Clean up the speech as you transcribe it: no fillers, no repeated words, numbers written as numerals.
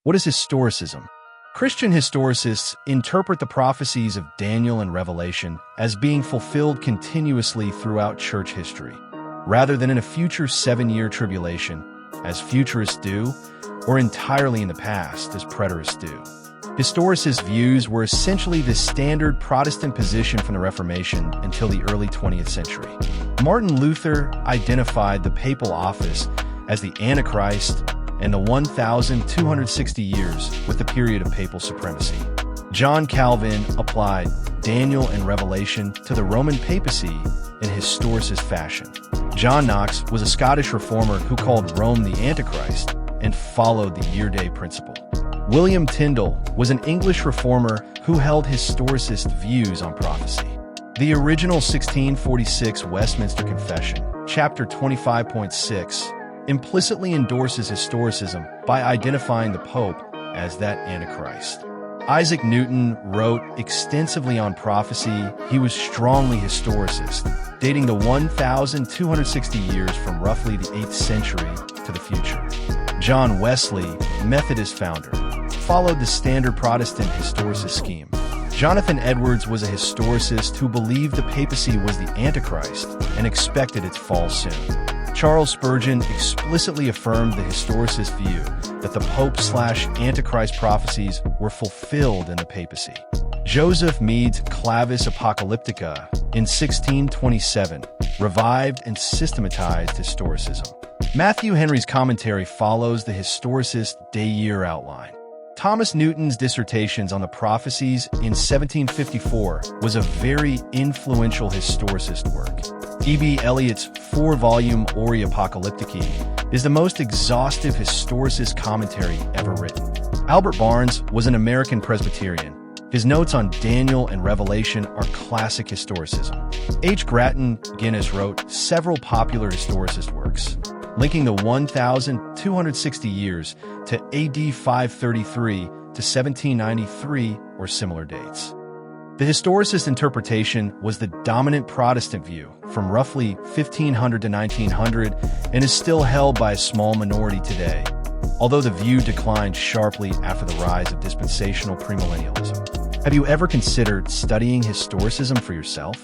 What is historicism? Christian historicists interpret the prophecies of Daniel and Revelation as being fulfilled continuously throughout church history, rather than in a future 7-year tribulation, as futurists do, or entirely in the past, as preterists do. Historicist views were essentially the standard Protestant position from the Reformation until the early 20th century. Martin Luther identified the papal office as the Antichrist and the 1,260 years with the period of papal supremacy. John Calvin applied Daniel and Revelation to the Roman papacy in historicist fashion. John Knox was a Scottish reformer who called Rome the Antichrist and followed the year-day principle. William Tyndale was an English reformer who held historicist views on prophecy. The original 1646 Westminster Confession, chapter 25.6, implicitly endorses historicism by identifying the Pope as that Antichrist. Isaac Newton wrote extensively on prophecy. He was strongly historicist, dating the 1,260 years from roughly the 8th century to the future. John Wesley, Methodist founder, followed the standard Protestant historicist scheme. Jonathan Edwards was a historicist who believed the papacy was the Antichrist and expected its fall soon. Charles Spurgeon explicitly affirmed the historicist view that the Pope/Antichrist prophecies were fulfilled in the papacy. Joseph Mead's Clavis Apocalyptica in 1627 revived and systematized historicism. Matthew Henry's commentary follows the historicist day-year outline. Thomas Newton's dissertations on the prophecies in 1754 was a very influential historicist work. E.B. Elliott's 4-volume Ori Apocalyptici is the most exhaustive historicist commentary ever written. Albert Barnes was an American Presbyterian. His notes on Daniel and Revelation are classic historicism. H. Grattan Guinness wrote several popular historicist works, linking the 1,260 years to AD 533 to 1793 or similar dates. The historicist interpretation was the dominant Protestant view from roughly 1500 to 1900 and is still held by a small minority today, although the view declined sharply after the rise of dispensational premillennialism. Have you ever considered studying historicism for yourself?